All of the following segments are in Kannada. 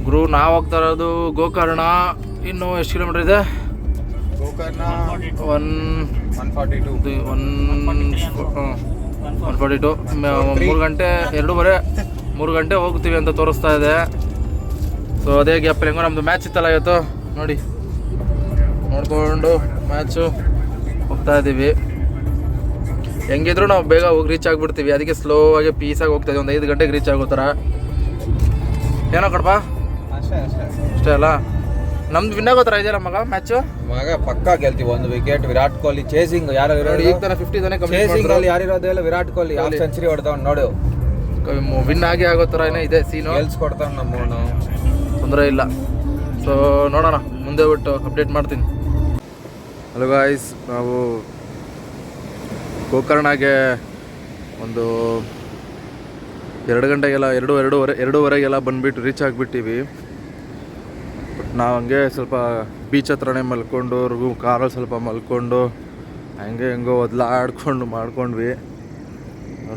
ಗುರು ನಾವು ಹೋಗ್ತಾ ಇರೋದು ಗೋಕರ್ಣ. ಇನ್ನು ಎಷ್ಟು ಕಿಲೋಮೀಟರ್ ಇದೆ? ಗೋಕರ್ಣ 142. 3 ಗಂಟೆ ಹೋಗ್ತೀವಿ ಅಂತ ತೋರಿಸ್ತಾ ಇದೆ. ಸೊ ಅದೇ ಗ್ಯಾಪಲ್ಲಿ ಹೆಂಗೋ ನಮ್ಮದು ಮ್ಯಾಚ್ ಇತ್ತಲ್ಲ ಇವತ್ತು, ನೋಡಿ ನೋಡಿಕೊಂಡು ಮ್ಯಾಚು ಹೋಗ್ತಾ ಇದ್ದೀವಿ. ಹೆಂಗಿದ್ರು ನಾವು ಬೇಗ ಹೋಗಿ ರೀಚ್ ಆಗಿಬಿಡ್ತೀವಿ, ಅದಕ್ಕೆ ಸ್ಲೋ ಆಗಿ ಪೀಸಾಗಿ ಹೋಗ್ತಾ ಇದ್ದೀವಿ. ಒಂದು 5 ಗಂಟೆಗೆ ರೀಚ್ ಆಗೋ ಥರ ಏನೋ ಕಡಪ ಅಷ್ಟೇ ಅಲ್ಲ. ನಮ್ದು ವಿನ್ ಆಗೋ ಥರ ಇದೆಯಲ್ಲ ಮ್ಯಾಚು. ಮಗ ಪಕ್ಕಾ ಗೆಲ್ತೀವಿ. 1 ವಿಕೆಟ್ ವಿರಾಟ್ ಕೊಹ್ಲಿ ಚೇಸಿಂಗ್ ಯಾರು ಈಗ ತಾನೆ 50 ತಾನೆ ಚೇಸಿಂಗ್ ಅಲ್ಲಿ ಯಾರಿರೋದಿಲ್ಲ. ವಿರಾಟ್ ಕೊಹ್ಲಿ ಹಾಫ್ ಸೆಂಚುರಿ ಹೊಡೆದವ್ ನೋಡು. ವಿನ್ ಆಗಿ ಆಗೋ ಥರ ಏನೋ ಇದೆ ಸೀನು. ಗೆಲ್ಸ್ಕೊಡ್ತಾನೆ ನಮ್ಮವನು, ತೊಂದರೆ ಇಲ್ಲ. ಸೊ ನೋಡೋಣ, ಮುಂದೆ ಬಿಟ್ಟು ಅಪ್ಡೇಟ್ ಮಾಡ್ತೀನಿ. ಹಲೋ ಗಾಯ್ಸ್, ನಾವು ಗೋಕರ್ಣಗೆ ಒಂದು 2 ಗಂಟೆಗೆಲ್ಲ ಎರಡೂವರೆಗೆಲ್ಲ ಬಂದುಬಿಟ್ಟು ರೀಚ್ ಆಗಿಬಿಟ್ಟಿವಿ. ಬಟ್ ನಾವು ಹಂಗೆ ಸ್ವಲ್ಪ ಬೀಚ್ ಹತ್ರನೇ ಮಲ್ಕೊಂಡು ಕಾರಲ್ಲಿ ಸ್ವಲ್ಪ ಮಲ್ಕೊಂಡು ಹೆಂಗೋ ಒದ್ಲಾಡ್ಕೊಂಡು ಮಾಡ್ಕೊಂಡ್ವಿ.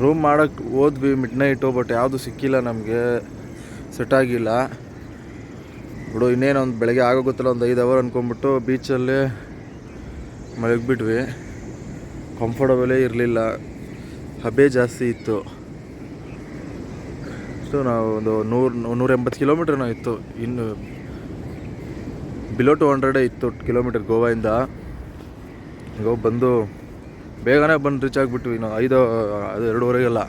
ರೂಮ್ ಮಾಡೋಕ್ಕೆ ಹೋದ್ವಿ ಮಿಡ್ನೈಟು, ಬಟ್ ಯಾವುದು ಸಿಕ್ಕಿಲ್ಲ ನಮಗೆ, ಸೆಟ್ ಆಗಿಲ್ಲ ಬಿಡು. ಇನ್ನೇನೊಂದು ಬೆಳಗ್ಗೆ ಆಗೋಗುತ್ತಲ್ಲ, ಒಂದು 5 ಅವರ್ ಅಂದ್ಕೊಂಬಿಟ್ಟು ಬೀಚಲ್ಲಿ ಮಲಗಿಬಿಟ್ವಿ. ಕಂಫರ್ಟಬಲೇ ಇರಲಿಲ್ಲ, ಹಬೆ ಜಾಸ್ತಿ ಇತ್ತು. ಸೊ ನಾವು ಒಂದು 180 ಕಿಲೋಮೀಟ್ರ್ನೋ ಇತ್ತು, ಇನ್ನು ಬಿಲೋ 200 ಇತ್ತು ಕಿಲೋಮೀಟರ್ ಗೋವಾಯಿಂದ. ಈಗ ಬಂದು ಬೇಗನೆ ಬಂದು ರೀಚ್ ಆಗಿಬಿಟ್ವಿ. ನಾವು 2:30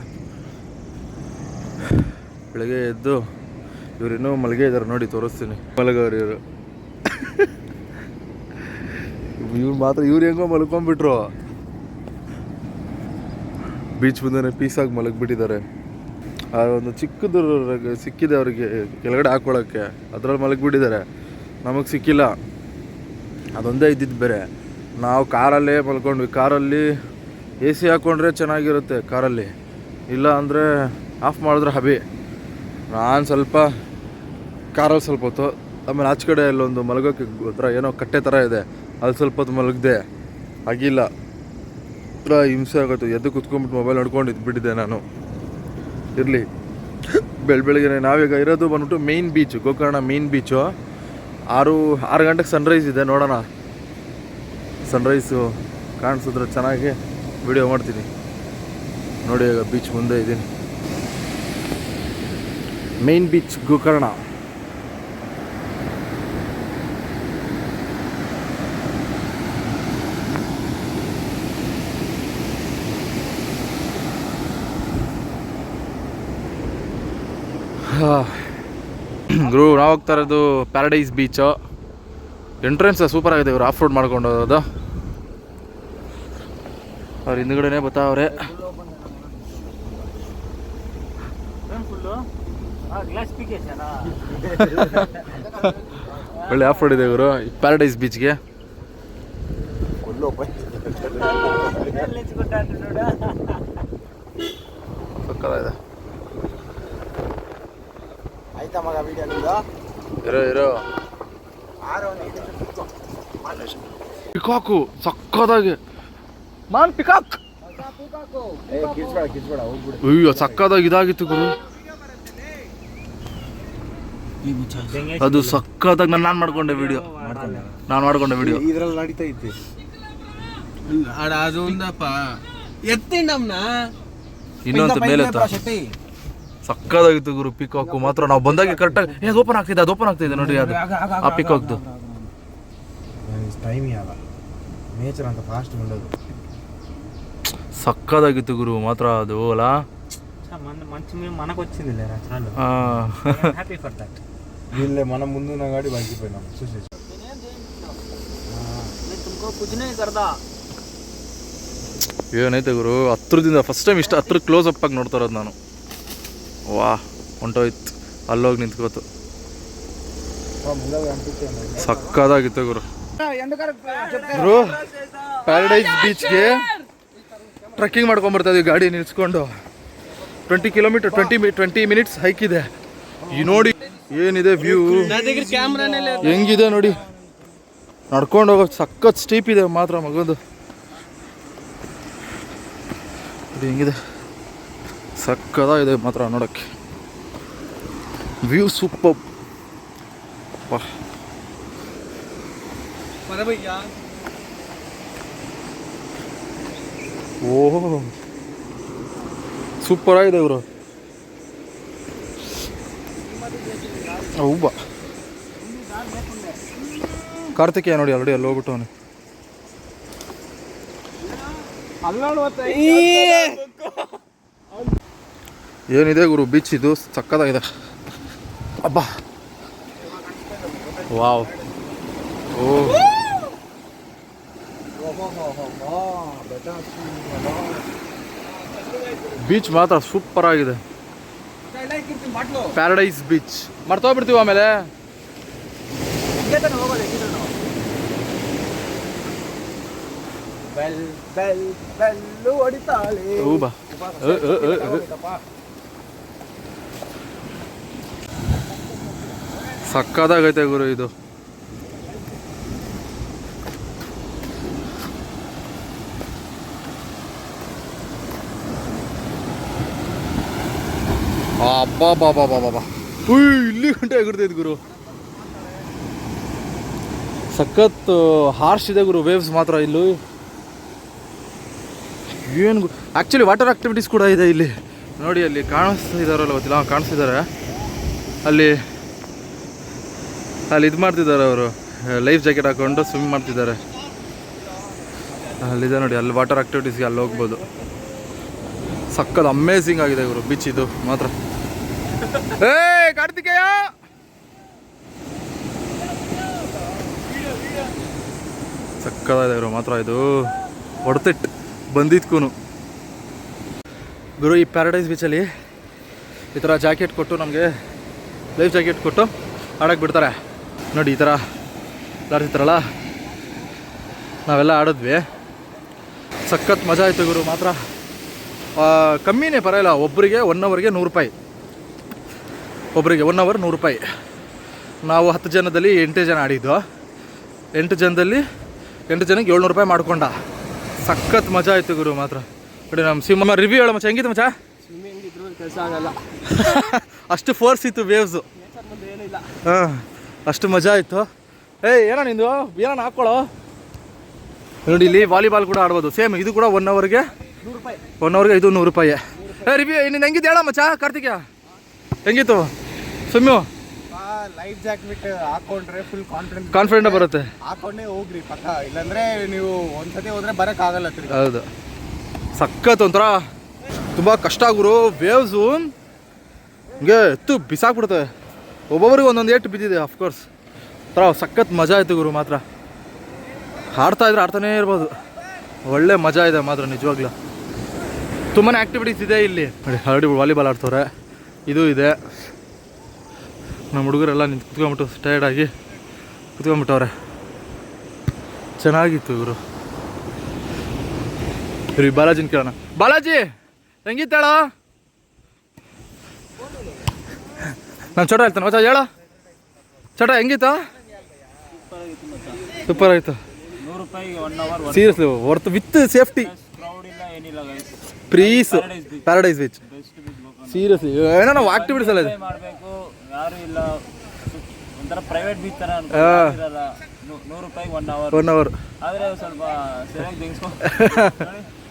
ಬೆಳಗ್ಗೆ ಎದ್ದು ಇವ್ರು ಇನ್ನೂ ಮಲಗೆ ಇದ್ದಾರೆ ನೋಡಿ, ತೋರಿಸ್ತೀನಿ ಮಲಗವ್ರು ಇವರು. ಇವ್ರು ಹೆಂಗೋ ಮಲ್ಕೊಂಡ್ಬಿಟ್ರು, ಬೀಚ್ ಮುಂದೆ ಪೀಸಾಗಿ ಮಲಗಿಬಿಟ್ಟಿದ್ದಾರೆ. ಒಂದು ಚಿಕ್ಕದು ಸಿಕ್ಕಿದೆ ಅವ್ರಿಗೆ ಕೆಳಗಡೆ ಹಾಕ್ಕೊಳ್ಳೋಕ್ಕೆ, ಅದ್ರಲ್ಲಿ ಮಲಗಿಬಿಟ್ಟಿದ್ದಾರೆ. ನಮಗೆ ಸಿಕ್ಕಿಲ್ಲ, ಅದೊಂದೇ ಇದ್ದಿದ್ದು ಬೇರೆ. ನಾವು ಕಾರಲ್ಲೇ ಮಲ್ಕೊಂಡ್ವಿ. ಕಾರಲ್ಲಿ AC ಹಾಕ್ಕೊಂಡ್ರೆ ಚೆನ್ನಾಗಿರುತ್ತೆ ಕಾರಲ್ಲಿ, ಇಲ್ಲ ಅಂದರೆ ಆಫ್ ಮಾಡಿದ್ರೆ ಹಬೆ. ನಾನು ಸ್ವಲ್ಪ ಕಾರಲ್ಲಿ ಸ್ವಲ್ಪ ಹೊತ್ತು, ಆಮೇಲೆ ಆಚೆ ಕಡೆ ಅಲ್ಲೊಂದು ಮಲಗೋಕ್ಕೆ ಹತ್ರ ಏನೋ ಕಟ್ಟೆ ಥರ ಇದೆ, ಅಲ್ಲಿ ಸ್ವಲ್ಪ ಹೊತ್ತು ಮಲಗಿದೆ. ಆಗಿಲ್ಲ, ಹತ್ರ ಹಿಂಸೆ ಆಗುತ್ತೆ. ಎದ್ದು ಕುತ್ಕೊಂಡ್ಬಿಟ್ಟು ಮೊಬೈಲ್ ನೋಡ್ಕೊಂಡು ಇದ್ಬಿಟ್ಟಿದ್ದೆ ನಾನು. ಇರಲಿ, ಬೆಳಗ್ಗೆ ನಾವೀಗ ಇರೋದು ಬಂದ್ಬಿಟ್ಟು main beach, Gokarna main beach. 6 ಗಂಟೆಗೆ ಸನ್ರೈಸ್ ಇದೆ, ನೋಡೋಣ. ಸನ್ರೈಸು ಕಾಣಿಸಿದ್ರೆ ಚೆನ್ನಾಗಿ ವಿಡಿಯೋ ಮಾಡ್ತೀನಿ ನೋಡಿ. ಈಗ ಬೀಚ್ ಮುಂದೆ ಇದ್ದೀನಿ, ಮೇಯ್ನ್ ಬೀಚ್ ಗೋಕರ್ಣ. ಗುರು, ನಾವು ಹೋಗ್ತಾ ಇರೋದು ಪ್ಯಾರಡೈಸ್ ಬೀಚು. ಎಂಟ್ರೆನ್ಸ್ ಸೂಪರ್ ಆಗಿದೆ. ಇವರು ಆಫ್ ರೋಡ್ ಮಾಡ್ಕೊಂಡು ಹೋಗೋದು. ಅವ್ರು ಹಿಂದ್ಗಡೆನೇ ಬರ್ತಾವ್ರೆ. ಒಳ್ಳೆ ಆಫ್ ರೋಡ್ ಇದೆ ಇವರು ಪ್ಯಾರಡೈಸ್ ಬೀಚ್ಗೆ. ಸಕ್ಕತ್ತಾಗಿದೆ. ಇರೋ ಪಿಕಾಕು ಸಕ್ಕದಾಗಿ ಪಿಕಾಕ್. ಅಯ್ಯೋ ಸಕ್ಕದಾಗಿ ಇದಾಗಿತ್ತು ಗುರು, ಅದು ಸಕ್ಕದಾಗಿ. ನಾನು ಮಾಡ್ಕೊಂಡೆ ವಿಡಿಯೋ ಇದ್ರಲ್ಲಿ ನಡೀತಾ ಇತ್ತು. ಇನ್ನೊಂದು ಮೇಲೆ ಸಕ್ಕದಾಗಿತ್ತು ಗುರು ಪಿಕಾಕು ಮಾತ್ರ. ನಾವು ಬಂದಾಗ ಕರೆಕ್ಟಾಗಿ ಅದು ಓಪನ್ ಆಗ್ತಿದೆ ನೋಡಿ, ಅದು ಆ ಪಿಕಾಕ್ದು. సక్కదాగిತ್ತು గురు మాత్రం అది ఓలా మంచి మనకు వచ్చింది హ్యాపీ ఫర్ దట్. వీళ్ళే మనం ముందున్న గాడి బాగిపోయినాం చూసేసి ಏನೈತೆ ಗುರು ಹತ್ರದಿಂದ ಫಸ್ಟ್ ಟೈಮ್ ಇಷ್ಟ ಹತ್ರ ಕ್ಲೋಸ್ ಅಪ್ ಆಗಿ ನೋಡ್ತಾ ಇರೋದು ನಾನು. ವಾ ಹೊಂಟೋಯ್ತು, ಅಲ್ಲೋಗಿ ನಿಂತ್ಕೋತು. ಸಕ್ಕದಾಗಿತ್ತು ಗುರು. ಗುರು ಪ್ಯಾರಡೈಸ್ ಬೀಚ್ಗೆ ಟ್ರೆಕ್ಕಿಂಗ್ ಮಾಡ್ಕೊಂಬರ್ತಾ ಇದೀವಿ ಗಾಡಿ ನಿಲ್ಸ್ಕೊಂಡು. 20 ಮಿನಿಟ್ಸ್ ಹೈಕ್ ಇದೆ. ಈ ನೋಡಿ ಏನಿದೆ ವ್ಯೂ, ಹೆಂಗಿದೆ ನೋಡಿ. ನಡ್ಕೊಂಡು ಹೋಗೋ ಸಖತ್ ಸ್ಟೀಪ್ ಇದೆ ಮಾತ್ರ ಮಗಂದು. ಇದು ಹೆಂಗಿದೆ, ಸಕ್ಕದಾಗಿದೆ ಮಾತ್ರ ನೋಡೋಕ್ಕೆ. View super. ಅಪ್ಪ ಓಹೋ ಸೂಪರ್ ಆಗಿದೆ ಇವರು. ಹೌಬಾ ಕಾರ್ತಿಕೇಯ ನೋಡಿ ಆಲ್ರೆಡಿ ಅಲ್ಲಿ ಹೋಗ್ಬಿಟ್ಟು ಏನಿದೆ ಗುರು ಬೀಚ್ ಇದು ಸಕ್ಕತ್ತಾಗಿದೆ. ಅಬ್ಬಾ ವಾವ್ ಓ ಬೀಚ್ ಮಾತ್ರ ಸೂಪರ್ ಆಗಿದೆ. ಪ್ಯಾರಡೈಸ್ ಬೀಚ್ ಮರ್ತೋಗ್ಬಿಡ್ತೀವಿ ಆಮೇಲೆ. ಸಕ್ಕದಾಗೈತೆ ಗುರು ಇದು. ಅಬ್ಬಾ ಇಲ್ಲಿ ಗಂಟೆ ಆಗಿರ್ತೈತೆ ಗುರು. ಸಖತ್ ಹಾರ್ಶ್ ಇದೆ ಗುರು ವೇವ್ಸ್ ಮಾತ್ರ ಇಲ್ಲಿ. ಏನು ಆ್ಯಕ್ಚುಲಿ ವಾಟರ್ ಆಕ್ಟಿವಿಟೀಸ್ ಕೂಡ ಇದೆ ಇಲ್ಲಿ ನೋಡಿ. ಅಲ್ಲಿ ಕಾಣಿಸ್ತಿದಾರಲ್ಲ ಗೊತ್ತಿಲ್ಲ, ಕಾಣಿಸ್ತಿದ್ದಾರೆ ಅಲ್ಲಿ ಇದು ಮಾಡ್ತಿದ್ದಾರೆ ಅವರು, ಲೈಫ್ ಜಾಕೆಟ್ ಹಾಕೊಂಡು ಸ್ವಿಮ್ ಮಾಡ್ತಿದ್ದಾರೆ. ಅಲ್ಲಿದೆ ನೋಡಿ, ಅಲ್ಲಿ ವಾಟರ್ ಆಕ್ಟಿವಿಟೀಸ್ಗೆ ಅಲ್ಲಿ ಹೋಗ್ಬೋದು. ಸಕ್ಕತ್ ಅಮೇಝಿಂಗ್ ಆಗಿದೆ ಗುರು ಬೀಚ್ ಇದು ಮಾತ್ರ. ಏ ಕಾರ್ತಿಕೇಯ ಸಕ್ಕದಾಗಿದೆ ಗುರು ಮಾತ್ರ ಇದು. ಹೊಡ್ತಿಟ್ಟು ಬಂದಿದ್ಕೂ ಗುರು ಈ ಪ್ಯಾರಡೈಸ್ ಬೀಚಲ್ಲಿ ಈ ಥರ ಜಾಕೆಟ್ ಕೊಟ್ಟು ನಮಗೆ ಲೈಫ್ ಜಾಕೆಟ್ ಕೊಟ್ಟು ಆಡೋಕ್ಕೆ ಬಿಡ್ತಾರೆ ನೋಡಿ. ಈ ಥರ ಆಡ್ತಿರ್ತಾರಲ್ಲ, ನಾವೆಲ್ಲ ಆಡಿದ್ವಿ. ಸಖತ್ ಮಜಾ ಆಯಿತು ಗುರು ಮಾತ್ರ. ಕಮ್ಮಿನೇ ಪರವಾಗಿಲ್ಲ. ಒಬ್ಬರಿಗೆ 1 ಅವರ್ಗೆ 100 ರೂಪಾಯಿ, ಒಬ್ಬರಿಗೆ 1 ಅವರ್ 100 ರೂಪಾಯಿ. ನಾವು 10 ಜನದಲ್ಲಿ 8 ಜನ ಆಡಿದ್ದು. 8 ಜನದಲ್ಲಿ 8 ಜನಕ್ಕೆ 700 ರೂಪಾಯಿ ಮಾಡ್ಕೊಂಡ. ಸಖತ್ ಮಜಾ ಆಯಿತು ಗುರು ಮಾತ್ರ. ನೋಡಿ ನಮ್ಮ ಸಿಂಹ ರಿವ್ಯೂ ಹೇಳೋ ಮಚ್ಚ, ಹೆಂಗಿತ್ತು ಮಚ್ಚ? ಕೆಲಸ ಆಗಲ್ಲ, ಅಷ್ಟು ಫೋರ್ಸ್ ಇತ್ತು ವೇವ್ಸು. ಹಾಂ ಅಷ್ಟು ಮಜಾ ಆಯಿತು. ಏನೋ ನಿಂದು ಏನೋ ಹಾಕ್ಕೊಳ್ಳೋ ನೋಡಿ. ಇಲ್ಲಿ ವಾಲಿಬಾಲ್ ಕೂಡ ಆಡ್ಬೋದು ಸೇಮ್. ಇದು ಕೂಡ 1 ಅವರ್ಗೆ 100 ರೂಪಾಯಿ. 1 ಅವರ್ಗೆ ಇದು 100 ರೂಪಾಯಿ. ರಿವ್ಯೂ ನಿಂದು ಹೆಂಗಿತ್ತು ಹೇಳೋ ಮಚ್ಚ? ಕಾರ್ತಿಕೇಯ ಹೆಂಗಿತ್ತು ಸ್ವಿಮ್ಮು? ಲೈಫ್ ಜಾಕೆಟ್ ಹಾಕೊಂಡ್ರೆ ಫುಲ್ ಕಾನ್ಫಿಡೆಂಟ್ ಬರುತ್ತೆ. ಹಾಕೊಂಡೇ ಹೋಗ್ರಿ ಪಕ್ಕ, ಇಲ್ಲಾಂದ್ರೆ ನೀವು ಒಂದ್ಸತಿ ಹೋದ್ರೆ ಬರೋಕ್ಕಾಗಲ್ಲ. ಹೌದು ಸಖತ್ ಒಂಥರ ತುಂಬ ಕಷ್ಟ ಗುರು. ವೇವ್ಸು ಹಿಂಗೆ ಎತ್ತು ಬಿಸಾಕ್ಬಿಡುತ್ತೆ. ಒಬ್ಬೊಬ್ರಿಗೆ ಒಂದೊಂದು ಏಟು ಬಿದ್ದಿದೆ ಅಫ್ಕೋರ್ಸ್. ಒಂಥರ ಸಖತ್ ಮಜಾ ಆಯಿತು ಗುರು ಮಾತ್ರ. ಆಡ್ತಾಯಿದ್ರೆ ಆಡ್ತಾನೇ ಇರ್ಬೋದು. ಒಳ್ಳೆ ಮಜಾ ಇದೆ ಮಾತ್ರ ನಿಜವಾಗ್ಲೂ. ತುಂಬಾ ಆ್ಯಕ್ಟಿವಿಟೀಸ್ ಇದೆ ಇಲ್ಲಿ ನೋಡಿ. ಆಲ್ರೆಡಿ ವಾಲಿಬಾಲ್ ಆಡ್ತವ್ರೆ, ಇದು ಇದೆ. ನಮ್ಮ ಹುಡುಗರೆಲ್ಲ ನಿಂತು ಕುತ್ಕೊಂಬಿಟ್ಟು ಟಯರ್ಡಾಗಿ ಕುತ್ಕೊಂಬಿಟ್ಟವ್ರೆ. ಚೆನ್ನಾಗಿತ್ತು ಗುರು. ಇವ್ರಿ ಬಾಲಾಜಿನ ಕೇಳೋಣ. ಬಾಲಾಜಿ ಹೆಂಗಿತ್ತಾಳ? ನಾನು ಚೋಟ ಹೇಳ್ತಾನೆ ಮಚ್ಚ, ಹೇಳ ಚೋಟ ಹೆಂಗಿತ್ತ? ಸೂಪರ್ ಆಯಿತು. 100 ರೂಪಾಯಿಗೆ 1 hour seriously worth with safety. Crowd ಇಲ್ಲ, ಏನಿಲ್ಲ ಗೈಸ್. ಪ್ರೀಸ್ ಪ್ಯಾರಡೈಸ್ ಬೀಚ್ ಸೀರಿಯಸ್ಲಿ. ಏನೋ ನಾವು ಆಕ್ಟಿವಿಟೀಸ್ ಎಲ್ಲ ಇದೆ ಮಾಡಬೇಕು, ಯಾರು ಇಲ್ಲ. ಒಂಥರ ಪ್ರೈವೇಟ್ ಬೀಚ್ ಥರ ಇರಲ್ಲ. 100 ರೂಪಾಯಿಗೆ 1 ಅವರ್. 1 ಅವರ್ ಆದರೆ ಸ್ವಲ್ಪ ಸರಿಯಾಗಿ ತೆಗಿಸ್ಕೊ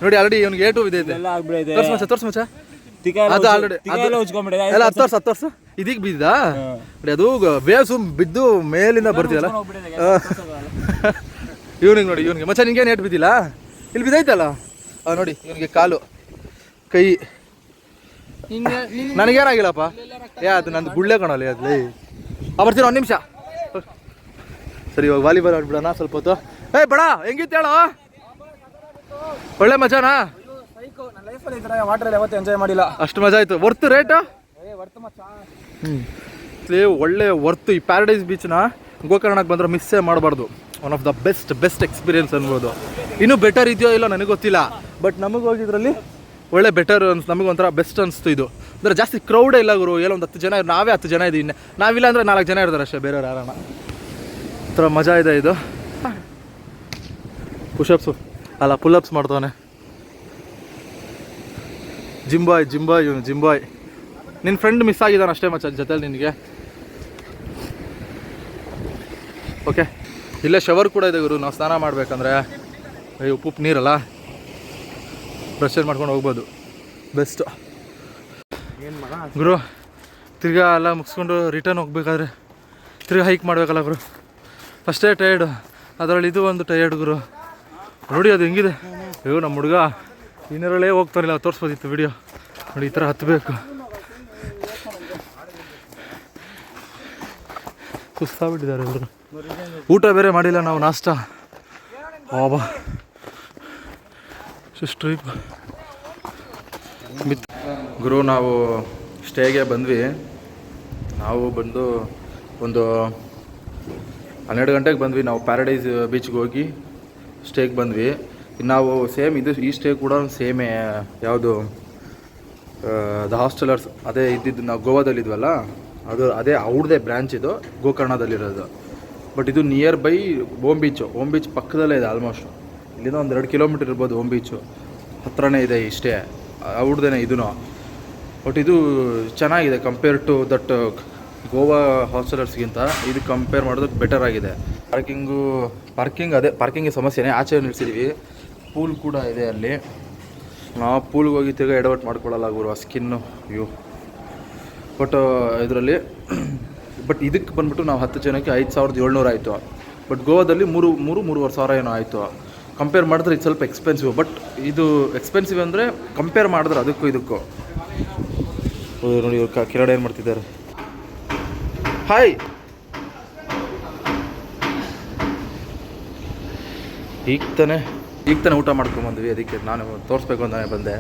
ನೋಡಿ. ಆಲ್ರೆಡಿ ಇವ್ನಿಗೆ ಏಟು ಇದೆ. ಎಲ್ಲ ಆಗ್ಬಿಡಿದೆ. ತೋರ್ಸ್ ಮಚ್ಚ. ಅದು ಆಲ್ರೆಡಿ ಎಲ್ಲ 10 ವರ್ಷ ಇದೀಗ ಬಿದ್ದ ನೋಡಿ. ಅದು ವೇವ್ಸು ಬಿದ್ದು ಮೇಲಿಂದ ಬರ್ತಿದಲ್ಲ ಇವ್ನಿಗೆ ನೋಡಿ. ಇವ್ನಿಗೆ ಮಚ್ಚ ನಿಂಗೇನು ಏಟು ಬಿದ್ದಿಲ್ಲ, ಇಲ್ಲಿ ಬಿದ್ದೈತಲ್ಲ ನೋಡಿ. ಇವ್ನಿಗೆ ಕಾಲು ಕೈ ನನಗೇನಾಗಿಲ್ಲಪ್ಪ. ಅದು ನಂದು ಗುಳ್ಳೆ ಕಾಣಲ್ಲ ಅದ್ಲಿ. ಬರ್ತೀನಿ 1 ನಿಮಿಷ. ಸರಿ ಇವಾಗ ವಾಲಿಬಾಲ್ ಆಡ್ಬಿಡೋಣ ಸ್ವಲ್ಪ ಹೊತ್ತು. ಬಡ ಹೆಂಗಿತ್ತು ಹೇಳೋ? ಒಳ್ಳೆ ಮಜಾನಾ? ನನ್ನ ಲೈಫಲ್ಲಿ ಈ ಥರ ವಾಟ್ರಲ್ಲಿ ಯಾವತ್ತೂ ಎಂಜಾಯ್ ಮಾಡಿಲ್ಲ. ಅಷ್ಟು ಮಜಾ ಆಯಿತು. Worth rate? ಒಳ್ಳೆ ವರ್ತ್. ಈ ಪ್ಯಾರಡೈಸ್ ಬೀಚ್ನ ಗೋಕರ್ಣಕ್ಕೆ ಬಂದರೆ ಮಿಸ್ಸೇ ಮಾಡಬಾರ್ದು. One of the best experience ಅನ್ಬೋದು. ಇನ್ನೂ ಬೆಟರ್ ಇದೆಯೋ ಇಲ್ಲೋ ನನಗೆ ಗೊತ್ತಿಲ್ಲ, ಬಟ್ ನಮಗೆ ಹೋಗಿದ್ರಲ್ಲಿ ಒಳ್ಳೆ ಬೆಟರ್ ನಮಗೊಂಥರ ಬೆಸ್ಟ್ ಅನಿಸ್ತು ಇದು. ಅಂದರೆ ಜಾಸ್ತಿ ಕ್ರೌಡೇ ಇಲ್ಲ ಗುರು. ಏನೋ ಒಂದು 10 ಜನ, ನಾವೇ 10 ಜನ ಇದ್ದೀವಿ. ನಾವಿಲ್ಲ ಅಂದರೆ 4 ಜನ ಇರ್ತಾರೆ ಅಷ್ಟೇ, ಬೇರೆಯವ್ರು ಯಾರಣ. ಒಂಥರ ಮಜಾ ಇದೆ ಇದು. ಪುಷಪ್ಸು ಅಲ್ಲ ಪುಲ್ಅಪ್ಸ್ ಮಾಡ್ತಾನೆ. ಜಿಂಬಾಯ್ ಇವನು ಜಿಂಬಾಯ್. ನಿನ್ನ ಫ್ರೆಂಡ್ ಮಿಸ್ ಆಗಿದ್ದಾನೆ ಅಷ್ಟೇ ಮಚ್ಚ ಜೊತೆಲಿ ನಿನಗೆ. ಓಕೆ, ಇಲ್ಲೇ ಶವರ್ ಕೂಡ ಇದೆ ಗುರು. ನಾವು ಸ್ನಾನ ಮಾಡಬೇಕಂದ್ರೆ ಉಪ್ಪು ನೀರಲ್ಲ, ಬ್ರಷರ್ ಮಾಡ್ಕೊಂಡು ಹೋಗ್ಬೋದು. ಬೆಸ್ಟು ಗುರು. ತಿರ್ಗಾ ಎಲ್ಲ ಮುಗಿಸ್ಕೊಂಡು ರಿಟರ್ನ್ ಹೋಗ್ಬೇಕಾದ್ರೆ ತಿರ್ಗಾ ಹೈಕ್ ಮಾಡಬೇಕಲ್ಲ ಗುರು. ಫಸ್ಟೇ ಟಯರ್ಡು, ಅದರಲ್ಲಿ ಇದು ಒಂದು ಟಯರ್ಡ್ ಗುರು. ನೋಡಿ ಅದು ಹೆಂಗಿದೆ. ಅಯ್ಯೋ ನಮ್ಮ ಹುಡುಗ ಇನ್ನರಲ್ಲೇ ಹೋಗ್ತಾರಿಲ್ಲ, ತೋರಿಸ್ಬೋದಿತ್ತು ವಿಡಿಯೋ. ನೋಡಿ ಈ ಥರ ಹತ್ತಬೇಕು. ಸುಸ್ತಾಗ್ಬಿಟ್ಟಿದ್ದಾರೆ ಎಲ್ಲರೂ. ಊಟ ಬೇರೆ ಮಾಡಿಲ್ಲ ನಾವು, ನಾಷ್ಟ. ಬಾಬಾ ಸ್ಟ್ರೀಪ್ ಗುರು. ನಾವು ಸ್ಟೇಗೆ ಬಂದ್ವಿ. ನಾವು ಬಂದು ಒಂದು 12 ಗಂಟೆಗೆ ಬಂದ್ವಿ. ನಾವು ಪ್ಯಾರಡೈಸ್ ಬೀಚ್ಗೆ ಹೋಗಿ ಸ್ಟೇಗೆ ಬಂದ್ವಿ. ನಾವು ಸೇಮ್ ಇದು ಈ ಸ್ಟೇ ಕೂಡ ಸೇಮೇ, ಯಾವುದು ದ ಹಾಸ್ಟೆಲರ್ಸ್ ಅದೇ ಇದ್ದಿದ್ದು. ನಾವು ಗೋವಾದಲ್ಲಿದ್ವಲ್ಲ, ಅದು ಅದೇ ಅವ್ರದ್ದೇ ಬ್ರ್ಯಾಂಚ್ ಇದು, ಗೋಕರ್ಣದಲ್ಲಿರೋದು. ಬಟ್ ಇದು nearby Om beach. Om beach ಪಕ್ಕದಲ್ಲೇ ಇದೆ ಆಲ್ಮೋಸ್ಟ್. ಇಲ್ಲಿಂದ ಒಂದು 2 ಕಿಲೋಮೀಟರ್ ಇರ್ಬೋದು. ಓಮ್ ಬೀಚು ಹತ್ರನೇ ಇದೆ ಈ ಸ್ಟೇ, ಅವ್ರದ್ದೇನೆ ಇದೂ. ಬಟ್ ಇದು ಚೆನ್ನಾಗಿದೆ ಕಂಪೇರ್ ಟು ದಟ್ ಗೋವಾ ಹಾಸ್ಟೆಲರ್ಸ್ಗಿಂತ. ಇದು ಕಂಪೇರ್ ಮಾಡೋದಕ್ಕೆ ಬೆಟರ್ ಆಗಿದೆ. ಪಾರ್ಕಿಂಗ್ ಸಮಸ್ಯೆನೇ. ಆಚೆ ನಿಲ್ಸಿದ್ದೀವಿ. ಪೂಲ್ ಕೂಡ ಇದೆ ಅಲ್ಲಿ. ನಾವು ಪೂಲ್ಗೆ ಹೋಗಿ ತಿರ್ಗಾ ಎಡವಟ್ ಮಾಡ್ಕೊಳ್ಳಲ್ಲ ಗುರು, ಆ ಸ್ಕಿನ್ನು. ಅಯ್ಯೋ. ಬಟ್ ಇದರಲ್ಲಿ ಇದಕ್ಕೆ ಬಂದ್ಬಿಟ್ಟು ನಾವು 10 ಜನಕ್ಕೆ 5700 ಆಯಿತು. ಬಟ್ ಗೋವಾದಲ್ಲಿ 3,500 ಏನೋ ಆಯಿತು. ಕಂಪೇರ್ ಮಾಡಿದ್ರೆ ಇದು ಸ್ವಲ್ಪ ಎಕ್ಸ್ಪೆನ್ಸಿವ್. ಬಟ್ ಇದು ಎಕ್ಸ್ಪೆನ್ಸಿವ್ ಅಂದರೆ ಕಂಪೇರ್ ಮಾಡಿದ್ರೆ ಅದಕ್ಕೂ ಇದಕ್ಕೂ. ನೋಡಿ ಇವ್ರು ಕೆಳಗಡೆ ಏನು ಮಾಡ್ತಿದ್ದಾರೆ. ಹಾಯ್. ಈಗ ತಾನೇ ಊಟ ಮಾಡ್ಕೊಂಬಂದ್ವಿ. ಅದಕ್ಕೆ ನಾನು ತೋರಿಸ್ಬೇಕು ಅಂತಾನೆ ಬಂದೆ.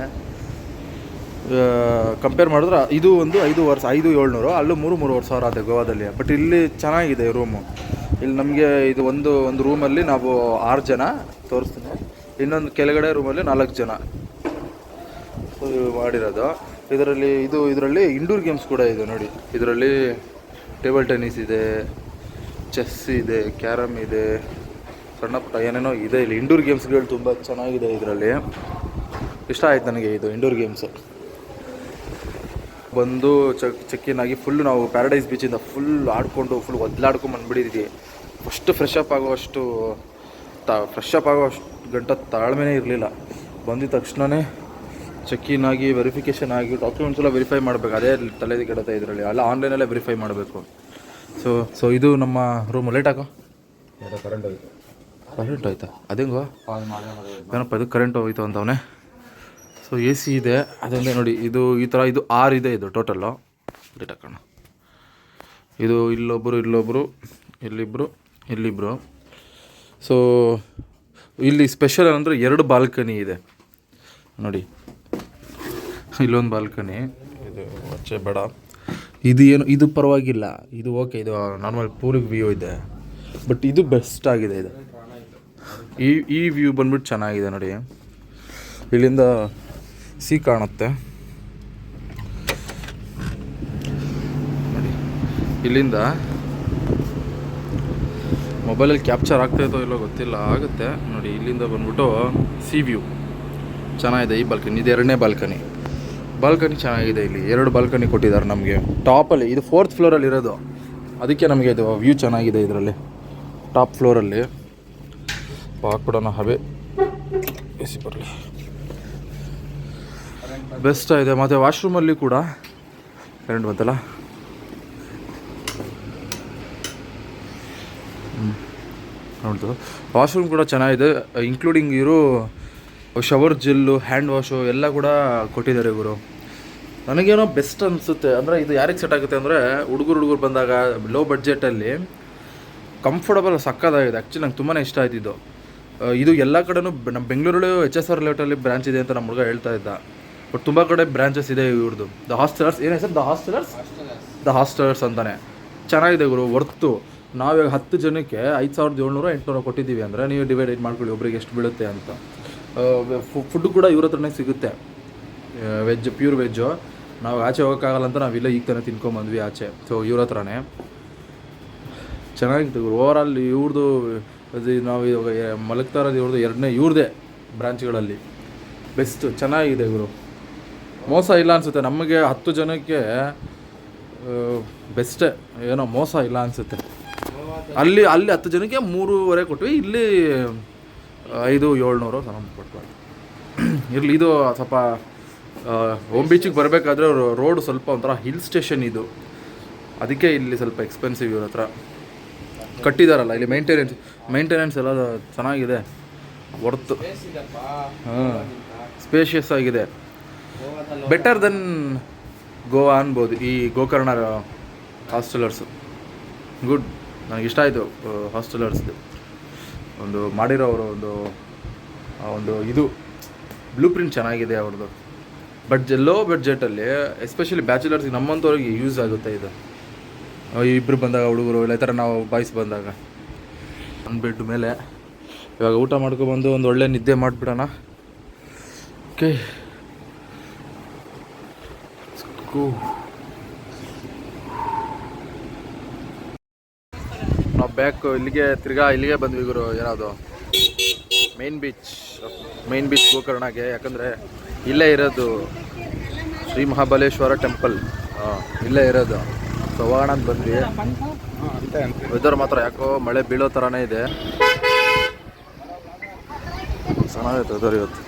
ಕಂಪೇರ್ ಮಾಡಿದ್ರೆ ಇದು ಒಂದು 5,700, ಅಲ್ಲೂ 3,500 ಆಗುತ್ತೆ ಗೋವಾದಲ್ಲಿ. ಬಟ್ ಇಲ್ಲಿ ಚೆನ್ನಾಗಿದೆ ರೂಮು. ಇಲ್ಲಿ ನಮಗೆ ಇದು ಒಂದು ರೂಮಲ್ಲಿ ನಾವು 6 ಜನ ತೋರಿಸ್ತೀನಿ. ಇನ್ನೊಂದು ಕೆಳಗಡೆ ರೂಮಲ್ಲಿ 4 ಜನ ಮಾಡಿರೋದು. ಇದರಲ್ಲಿ ಇಂಡೋರ್ ಗೇಮ್ಸ್ ಕೂಡ ಇದೆ ನೋಡಿ. ಇದರಲ್ಲಿ ಟೇಬಲ್ ಟೆನ್ನಿಸ್ ಇದೆ, ಚೆಸ್ ಇದೆ, ಕ್ಯಾರಮ್ ಇದೆ, ಸಣ್ಣ ಪುಟ್ಟ ಏನೇನೋ ಇದೆ. ಇಲ್ಲಿ ಇಂಡೋರ್ ಗೇಮ್ಸ್ಗಳು ತುಂಬ ಚೆನ್ನಾಗಿದೆ. ಇದರಲ್ಲಿ ಇಷ್ಟ ಆಯ್ತು ನನಗೆ ಇದು ಇಂಡೋರ್ ಗೇಮ್ಸು. ಬಂದು ಚೆಕ್ ಇನ್ ಆಗಿ ಫುಲ್ ನಾವು ಪ್ಯಾರಡೈಸ್ ಬೀಚಿಂದ ಫುಲ್ ಆಡ್ಕೊಂಡು ಒದ್ಲಾಡ್ಕೊಂಡು ಬಂದುಬಿಟ್ಟಿದ್ವಿ. ಫಸ್ಟ್ ಫ್ರೆಶ್ ಅಪ್ ಆಗೋಷ್ಟು ಗಂಟ ತಾಳ್ಮೆನೇ ಇರಲಿಲ್ಲ. ಬಂದಿದ್ದ ತಕ್ಷಣವೇ ಚೆಕ್ ಇನ್ ಆಗಿ ವೆರಿಫಿಕೇಷನ್ ಆಗಿ ಡಾಕ್ಯುಮೆಂಟ್ಸ್ ಎಲ್ಲ ವೆರಿಫೈ ಮಾಡಬೇಕು. ಅದೇ ತಲೆಗೆ ಕೆಡುತ್ತೆ ಇದರಲ್ಲಿ. ಅಲ್ಲ ಆನ್ಲೈನಲ್ಲೇ ವೆರಿಫೈ ಮಾಡಬೇಕು. ಸೊ ಇದು ನಮ್ಮ ರೂಮ್. ಲೇಟ್ ಹಾಕೋ. ಕರೆಂಟ್ ಹೋಯ್ತಾ? ಅದೇಂಗೋ ಏನಪ್ಪ ಇದು ಕರೆಂಟ್ ಹೋಯ್ತು ಅಂತವನೇ. ಸೊ AC ಇದೆ. ಅದೊಂದೇ ನೋಡಿ. ಇದು ಈ ಥರ ಇದು 6 ಇದೆ. ಇದು ಟೋಟಲ್ಲು. ಲೇಟ್ ಹಾಕೋಣ. ಇದು ಇಲ್ಲೊಬ್ಬರು ಇಲ್ಲಿಬ್ಬರು. ಸೊ ಇಲ್ಲಿ ಸ್ಪೆಷಲ್ ಅಂದರೆ 2 ಬಾಲ್ಕನಿ ಇದೆ ನೋಡಿ. ಇಲ್ಲೊಂದು ಬಾಲ್ಕನಿ. ಇದು ಅಚ್ಚೆ ಬೇಡ. ಇದು ಪರವಾಗಿಲ್ಲ. ಇದು ಓಕೆ. ಇದು ನಾರ್ಮಲ್ ಪೂಲಿಗೆ ವ್ಯೂ ಇದೆ. ಬಟ್ ಇದು ಬೆಸ್ಟ್ ಆಗಿದೆ. ಇದು ಈ ವ್ಯೂ ಬಂದ್ಬಿಟ್ಟು ಚೆನ್ನಾಗಿದೆ ನೋಡಿ. ಇಲ್ಲಿಂದ ಸಿ ಕಾಣುತ್ತೆ ನೋಡಿ. ಇಲ್ಲಿಂದ ಮೊಬೈಲಲ್ಲಿ ಕ್ಯಾಪ್ಚರ್ ಆಗ್ತಾಯಿತ್ತೋ ಇಲ್ಲೋ ಗೊತ್ತಿಲ್ಲ, ಆಗುತ್ತೆ ನೋಡಿ. ಇಲ್ಲಿಂದ ಬಂದ್ಬಿಟ್ಟು ಸಿ ವ್ಯೂ ಚೆನ್ನಾಗಿದೆ. ಈ ಬಾಲ್ಕನಿ ಇದು 2ನೇ ಬಾಲ್ಕನಿ ಚೆನ್ನಾಗಿದೆ. ಇಲ್ಲಿ 2 ಬಾಲ್ಕನಿ ಕೊಟ್ಟಿದ್ದಾರೆ ನಮಗೆ ಟಾಪಲ್ಲಿ. ಇದು 4th ಫ್ಲೋರಲ್ಲಿ ಇರೋದು. ಅದಕ್ಕೆ ನಮಗೆ ಇದು ವ್ಯೂ ಚೆನ್ನಾಗಿದೆ. ಇದರಲ್ಲಿ ಟಾಪ್ ಫ್ಲೋರಲ್ಲಿ ಹಾಕ್ಬಿಡೋಣ. ಹಬೆ AC ಬರಲಿ. ಬೆಸ್ಟ್ ಆಗಿದೆ. ಮತ್ತು ವಾಶ್ರೂಮಲ್ಲಿ ಕೂಡ ಕರೆಂಟ್ ಬಂತಲ್ಲ. ನೋಡ್ದು ವಾಶ್ರೂಮ್ ಕೂಡ ಚೆನ್ನಾಗಿದೆ. Including shower gel, hand wash ಎಲ್ಲ ಕೂಡ ಕೊಟ್ಟಿದ್ದಾರೆ ಗುರು. ನನಗೇನೋ ಬೆಸ್ಟ್ ಅನಿಸುತ್ತೆ. ಅಂದರೆ ಇದು ಯಾರಿಗೆ ಸೆಟ್ ಆಗುತ್ತೆ ಅಂದರೆ ಹುಡುಗರು ಬಂದಾಗ ಲೋ ಬಡ್ಜೆಟಲ್ಲಿ ಕಂಫರ್ಟಬಲ್ ಸಕ್ಕದಾಗಿದೆ. ಆ್ಯಕ್ಚುಲಿ ನಂಗೆ ತುಂಬಾ ಇಷ್ಟ ಆಯ್ತಿದ್ದು. ಇದು ಎಲ್ಲ ಕಡೆನೂ ನಮ್ಮ ಬೆಂಗಳೂರಲ್ಲೂ HSR ಲೇಔಟಲ್ಲಿ ಬ್ರಾಂಚ್ ಇದೆ ಅಂತ ನಮ್ಮ ಹುಡುಗ ಹೇಳ್ತಾ ಇದ್ದ. ಬಟ್ ತುಂಬ ಕಡೆ ಬ್ರಾಂಚಸ್ ಇದೆ ಇವ್ರದ್ದು. ದ ಹಾಸ್ಟೆಲರ್ಸ್ ಏನು ಹೆಸರು? ದ ಹಾಸ್ಟೆಲರ್ಸ್ ಅಂತಾನೆ. ಚೆನ್ನಾಗಿದೆ ಗುರು, ವರ್ತು. ನಾವಿವಾಗ 10 ಜನಕ್ಕೆ 5,700 800 ಕೊಟ್ಟಿದ್ದೀವಿ ಅಂದರೆ ನೀವು ಡಿವೈಡ್ ಮಾಡ್ಕೊಳ್ಳಿ ಒಬ್ರಿಗೆ ಎಷ್ಟು ಬೀಳುತ್ತೆ ಅಂತ. ಫುಡ್ಡು ಕೂಡ ಇವ್ರ ಹತ್ರನೇ ಸಿಗುತ್ತೆ. Pure veg. ನಾವು ಆಚೆ ಹೋಗೋಕ್ಕಾಗಲ್ಲ ಅಂತ ನಾವಿಲ್ಲ ಈಗ ತಾನೇ ತಿನ್ಕೊಂಬಂದ್ವಿ ಆಚೆ. ಸೊ ಇವ್ರ ಹತ್ರನೇ ಚೆನ್ನಾಗಿತ್ತು ಗುರು. ಓವರಾಲ್ ಇವ್ರದ್ದು ಅದು ನಾವು ಇವಾಗ ಮಲಗ್ತಾ ಇರೋದು ಇವ್ರದ್ದೇ ಬ್ರಾಂಚ್ಗಳಲ್ಲಿ ಬೆಸ್ಟ್. ಚೆನ್ನಾಗಿದೆ ಗುರು, ಮೋಸ ಇಲ್ಲ ಅನಿಸುತ್ತೆ. ನಮಗೆ 10 ಜನಕ್ಕೆ ಬೆಸ್ಟೇ, ಏನೋ ಮೋಸ ಇಲ್ಲ ಅನಿಸುತ್ತೆ. ಅಲ್ಲಿ 10 ಜನಕ್ಕೆ 3,500 ಕೊಟ್ವಿ, ಇಲ್ಲಿ 500-700 ಸಮ ಕೊಟ್ವಿ. ಇರಲಿ, ಇದು ಸ್ವಲ್ಪ ಹೋಮ್ ಬೀಚಿಗೆ ಬರಬೇಕಾದ್ರೆ ರೋಡ್ ಸ್ವಲ್ಪ ಒಂಥರ ಹಿಲ್ ಸ್ಟೇಷನ್ ಇದು, ಅದಕ್ಕೆ ಇಲ್ಲಿ ಸ್ವಲ್ಪ ಎಕ್ಸ್ಪೆನ್ಸಿವ್ ಇವ್ರ ಹತ್ರ ಕಟ್ಟಿದಾರಲ್ಲ. ಇಲ್ಲಿ ಮೇಂಟೆನೆನ್ಸ್ ಎಲ್ಲ ಚೆನ್ನಾಗಿದೆ, ವರ್ತ್. ಹಾಂ, ಸ್ಪೇಷಿಯಸ್ ಆಗಿದೆ, ಬೆಟರ್ ದೆನ್ ಗೋವಾ ಅನ್ಬೋದು ಈ ಗೋಕರ್ಣ ಹಾಸ್ಟೆಲರ್ಸು. ಗುಡ್, ನನಗಿಷ್ಟ ಆಯಿತು ಹಾಸ್ಟೆಲರ್ಸ್ದು ಒಂದು ಮಾಡಿರೋರು ಒಂದು ಇದು ಬ್ಲೂ ಪ್ರಿಂಟ್ ಚೆನ್ನಾಗಿದೆ ಅವ್ರದ್ದು. ಲೋ ಬಡ್ಜೆಟಲ್ಲಿ ಎಸ್ಪೆಷಲಿ ಬ್ಯಾಚುಲರ್ಸ್ಗೆ, ನಮ್ಮಂಥವ್ರಿಗೆ ಯೂಸ್ ಆಗುತ್ತೆ ಇದು. ಇಬ್ಬರು ಬಂದಾಗ ಹುಡುಗರು, ಇಲ್ಲ ಈ ಥರ ನಾವು ಬಾಯ್ಸ್ ಬಂದಾಗ. ಒಂದು ಬೆಡ್ ಮೇಲೆ ಇವಾಗ ಊಟ ಮಾಡ್ಕೊಬಂದು ಒಂದು ಒಳ್ಳೆ ನಿದ್ದೆ ಮಾಡಿಬಿಡೋಣ. ಓಕೆ, ನಾವು ಬ್ಯಾಕ್ ಇಲ್ಲಿಗೆ ಬಂದ್ವಿ ಗುರು. ಯಾವುದು ಮೇನ್ ಬೀಚ್ ಗೋಕರ್ಣಗೆ, ಯಾಕಂದರೆ ಇಲ್ಲೇ ಇರೋದು ಶ್ರೀ ಮಹಾಬಲೇಶ್ವರ ಟೆಂಪಲ್, ಇಲ್ಲೇ ಇರೋದು. ಸೊ ಹೋಗೋಣ ಅಂತ ಬಂದ್ವಿ. ವೆದರ್ ಮಾತ್ರ ಯಾಕೋ ಮಳೆ ಬೀಳೋ ಥರನೇ ಇದೆ, ಚೆನ್ನಾಗೈತೆ ವೆದರ್ ಇವತ್ತು.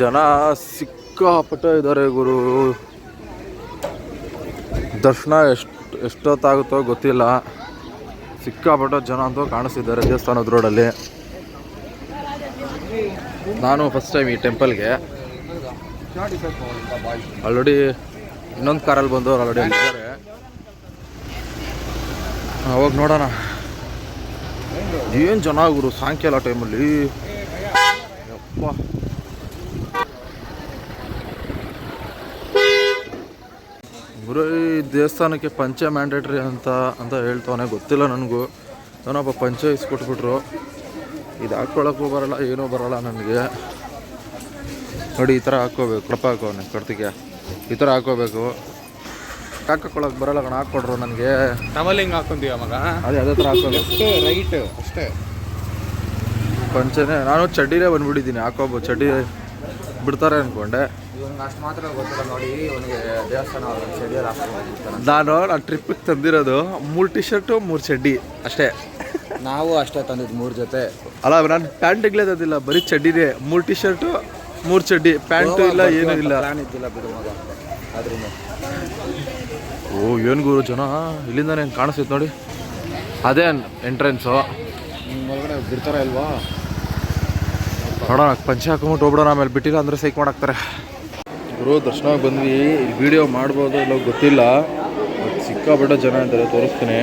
ಜನ ಸಿಕ್ಕಾಪಟ್ಟೆ ಇದ್ದಾರೆ ಗುರು. ದರ್ಶನ ಎಷ್ಟೊತ್ತಾಗುತ್ತೋ ಗೊತ್ತಿಲ್ಲ, ಸಿಕ್ಕಾಪಟ್ಟೆ ಜನ ಅಂತೂ ಕಾಣಿಸ್ತಿದ್ದಾರೆ ದೇವಸ್ಥಾನದ ರೋಡಲ್ಲಿ. ನಾನು ಫಸ್ಟ್ ಟೈಮ್ ಈ ಟೆಂಪಲ್ಗೆ. ಆಲ್ರೆಡಿ ಇನ್ನೊಂದು ಕಾರಲ್ಲಿ ಬಂದವರು ಆಲ್ರೆಡಿ ಅಲ್ಲಿದ್ದಾರೆ. ಹೋಗಿ ನೋಡೋಣ. ಏನು ಜನ ಗುರು ಸಾಯಂಕಾಲ ಟೈಮಲ್ಲಿ, ಯಪ್ಪ. ಗುರು ಈ ದೇವಸ್ಥಾನಕ್ಕೆ ಪಂಚೆ ಮ್ಯಾಂಡೇಟ್ರಿ ಅಂತ ಹೇಳ್ತಾನೆ, ಗೊತ್ತಿಲ್ಲ ನನಗೂ. ನಾನೊಬ್ಬ ಪಂಚೆ ಇಸ್ಕೊಟ್ಬಿಟ್ರು, ಇದು ಹಾಕ್ಕೊಳಕ್ಕೂ ಬರೋಲ್ಲ, ಏನೂ ಬರೋಲ್ಲ ನನಗೆ. ನೋಡಿ, ಈ ಥರ ಹಾಕ್ಕೋಬೇಕು, ಕಡಪ ಹಾಕೋನೆ ಕಡ್ತಿಗೆ, ಈ ಥರ ಹಾಕ್ಕೋಬೇಕು. ಹಾಕೊಳಕ್ಕೆ ಬರೋಲ್ಲ ಕಣ, ಹಾಕ್ಕೊಡ್ರು ನನಗೆ. ಟವಲಿಂಗ್ ಹಾಕೊಂತೀವ ಮಗ, ಅದೇ ಥರ ಹಾಕೋಬೇಕು, ರೈಟ್ ಅಷ್ಟೇ. ಪಂಚೆನೇ ನಾನು ಚಡ್ಡಿನೇ ಬಂದ್ಬಿಟ್ಟಿದ್ದೀನಿ, ಹಾಕೋಬೋದು. ಚಡ್ಡಿ ಬಿಡ್ತಾರೆ ಅಂದ್ಕೊಂಡೆ. ಇವನಿಗೆ ಅಷ್ಟು ಮಾತ್ರ ಗೊತ್ತಿಲ್ಲ ನೋಡಿ, ಇವನಿಗೆ ದೇವಸ್ಥಾನ ಚಡಿಯಲ್ಲಿ ಹಾಕೊಂಡು ನಾನು ಟ್ರಿಪ್ಪಿಗೆ ತಂದಿರೋದು 3 ಟಿ ಶರ್ಟು 3 ಚಡ್ಡಿ ಅಷ್ಟೇ. ನಾವು ಅಷ್ಟೇ ತಂದಿದ್ದು 3 ಜೊತೆ. ಅಲ್ಲ, ನಾನು ಪ್ಯಾಂಟಿಗ್ಲೇ ತಂದಿಲ್ಲ, ಬರೀ ಚಡ್ಡಿನೇ. 3 ಟಿ ಶರ್ಟು 3 ಚಡ್ಡಿ, ಪ್ಯಾಂಟು ಇಲ್ಲ, ಏನೂ ಇಲ್ಲ. ಪ್ಲಾನ್ ಇದ್ದಿಲ್ಲ ಬಿಡು ಮಗ, ಆದ್ರೂ. ಓ ಏನು ಗುರು ಜನ, ಇಲ್ಲಿಂದಾನೆ ಹೆಂಗೆ ಕಾಣಿಸ್ತೈತೆ ನೋಡಿ. ಅದೇ ಎಂಟ್ರೆನ್ಸು. ಒಳಗಡೆ ಬಿಡ್ತಾರ ಇಲ್ವಾ ನೋಡೋಣ, ಪಂಚೆ ಹಾಕೊಂಬಿಟ್ಟು ಹೋಗ್ಬಿಡೋಣ. ಆಮೇಲೆ ಬಿಟ್ಟಿಲ್ಲ ಅಂದರೆ ಸೈಕ್ ಮಾಡಾಕ್ತಾರೆ. ಗುರು ದರ್ಶನಕ್ಕೆ ಬಂದ್ವಿ. ಇಲ್ಲಿ ವೀಡಿಯೋ ಮಾಡ್ಬೋದು ಇಲ್ಲ ಗೊತ್ತಿಲ್ಲ, ಬಟ್ ಸಿಕ್ಕಾಪಟ್ಟೆ ಜನ ಇದ್ದಾರೆ, ತೋರಿಸ್ತೀನಿ.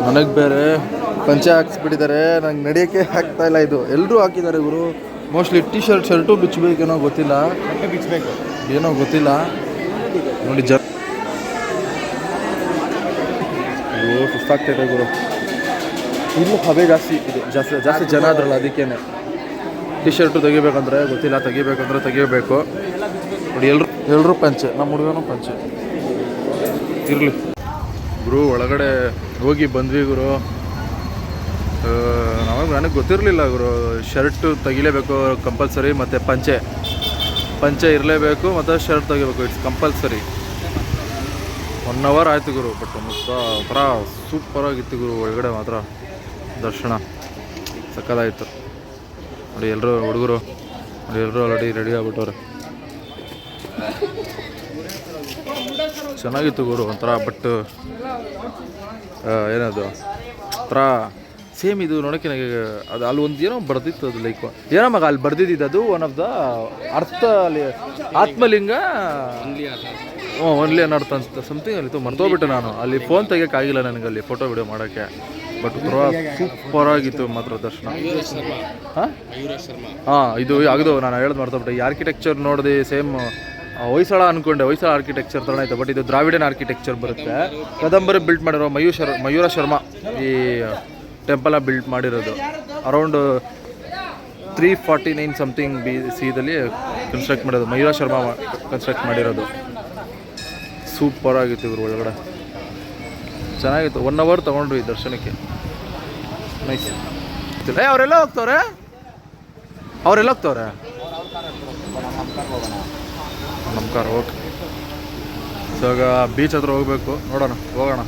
ನನಗೆ ಬೇರೆ ಪಂಚೆ ಹಾಕ್ಸ್ಬಿಟ್ಟಿದ್ದಾರೆ, ನಂಗೆ ನಡೆಯೋಕ್ಕೆ ಆಗ್ತಾಯಿಲ್ಲ. ಇದು ಎಲ್ಲರೂ ಹಾಕಿದ್ದಾರೆ ಗುರು. ಮೋಸ್ಟ್ಲಿ ಟಿ ಶರ್ಟು ಬಿಚ್ಚಬೇಕೇನೋ ಗೊತ್ತಿಲ್ಲ, ಬಿಚ್ಚಬೇಕು ಏನೋ ಗೊತ್ತಿಲ್ಲ. ನೋಡಿ ಸುಸ್ತಾಗ್ತೈತೆ ಗುರು. ಇಲ್ಲೂ ಹಬೆ ಜಾಸ್ತಿ ಇದೆ, ಜಾಸ್ತಿ ಜನ ಆದ್ರಲ್ಲ, ಅದಕ್ಕೇನೆ. ಟಿ ಶರ್ಟು ತೆಗಿಬೇಕಂದ್ರೆ ಗೊತ್ತಿಲ್ಲ, ತೆಗಿಬೇಕಂದ್ರೆ ತೆಗಿಬೇಕು. ನೋಡಿ ಎಲ್ಲರೂ ಪಂಚೆ, ನಮ್ಮ ಹುಡುಗನೂ ಪಂಚೆ. ಇರಲಿ ಗುರು, ಒಳಗಡೆ ಹೋಗಿ ಬಂದ್ವಿ ಗುರು. ನನಗೆ ಗೊತ್ತಿರಲಿಲ್ಲ ಗುರು, ಶರ್ಟು ತೆಗಿಲೇಬೇಕು ಕಂಪಲ್ಸರಿ, ಮತ್ತು ಪಂಚೆ ಇರಲೇಬೇಕು, ಮತ್ತು ಶರ್ಟ್ ತೆಗಿಬೇಕು, ಇಟ್ಸ್ ಕಂಪಲ್ಸರಿ. 1 ಅವರ್ ಆಯಿತು ಗುರು. ಬಟ್ ಒಂಥರ ಸೂಪರಾಗಿತ್ತು ಗುರು. ಒಳಗಡೆ ಮಾತ್ರ ದರ್ಶನ ಸಕ್ಕದಾಯಿತು. ನೋಡಿ ಎಲ್ಲರೂ ಹುಡುಗರು ನೋಡಿ, ಎಲ್ಲರೂ ಆಲ್ರೆಡಿ ರೆಡಿ ಆಗ್ಬಿಟ್ಟವ್ರೆ. ಚೆನ್ನಾಗಿತ್ತು ಗುರು ಒಂಥರ. ಬಟ್ ಏನದು ಒಂಥರ ಸೇಮ್ ಇದು ನೋಡೋಕ್ಕೆ ನನಗೆ ಅದು ಅಲ್ಲಿ ಒಂದು ಏನೋ ಬರ್ದಿತ್ತು, ಅದು ಲೈಕ್ ಏನೋ ಮಗ ಅಲ್ಲಿ ಬರ್ದಿದ್ದು, ಅದು ಒನ್ ಆಫ್ ದ ಅರ್ಥ ಅಲ್ಲಿ ಆತ್ಮಲಿಂಗ ಒನ್ಲಿ ಅನ್ನೋ ಅರ್ಥ ಅಂತ ಸಮಥಿಂಗ್ ಅಲ್ಲಿತ್ತು. ಮರ್ತೋಗ್ಬಿಟ್ಟೆ ನಾನು, ಅಲ್ಲಿ ಫೋನ್ ತೆಗಿಯೋಕ್ಕಾಗಿಲ್ಲ ನನಗೆ ಅಲ್ಲಿ ಫೋಟೋ ವಿಡಿಯೋ ಮಾಡೋಕ್ಕೆ. ಬಟ್ ಸೂಪರಾಗಿತ್ತು ಮಾತ್ರ ದರ್ಶನ. ಹಾಂ, ಇದು ಆಗದು ನಾನು ಹೇಳೋದು ಮರ್ತೋಗ್ಬಿಟ್ಟೆ. ಈ ಆರ್ಕಿಟೆಕ್ಚರ್ ನೋಡಿದೆ, ಸೇಮ್ ಹೊಯ್ಸಳ ಅಂದ್ಕೊಂಡೆ, ಹೊಯ್ಸಳ ಆರ್ಕಿಟೆಕ್ಚರ್ ಥರನೇ ಇತ್ತು. ಬಟ್ ಇದು ದ್ರಾವಿಡನ್ ಆರ್ಕಿಟೆಕ್ಚರ್ ಬರುತ್ತೆ. ಕದಂಬರಿ ಬಿಲ್ಟ್ ಮಾಡಿರೋ ಮಯೂರ ಶರ್ಮಾ ಈ ಟೆಂಪಲ್ನ ಬಿಲ್ಟ್ ಮಾಡಿರೋದು. ಅರೌಂಡ್ 349 ಸಮಥಿಂಗ್ BC ಕನ್ಸ್ಟ್ರಕ್ಟ್ ಮಾಡೋದು. ಮಯೂರ ಶರ್ಮಾ ಕನ್ಸ್ಟ್ರಕ್ಟ್ ಮಾಡಿರೋದು. ಸೂಪರಾಗಿತ್ತು ಇವರು. ಒಳಗಡೆ ಚೆನ್ನಾಗಿತ್ತು. 1 ಅವರ್ ತೊಗೊಂಡ್ವಿ ದರ್ಶನಕ್ಕೆ. ನೈಸ್. ಗೊತ್ತಿಲ್ಲ. ಅವರೆಲ್ಲ ಹೋಗ್ತವ್ರೆ, ಅವರೆಲ್ಲ ಹೋಗ್ತವ್ರೆ. ನಮ್ಮ ಕಾರ್ ಓಕೆ. ಸೊ ಈಗ ಬೀಚ್ ಹತ್ರ ಹೋಗ್ಬೇಕು, ನೋಡೋಣ, ಹೋಗೋಣ.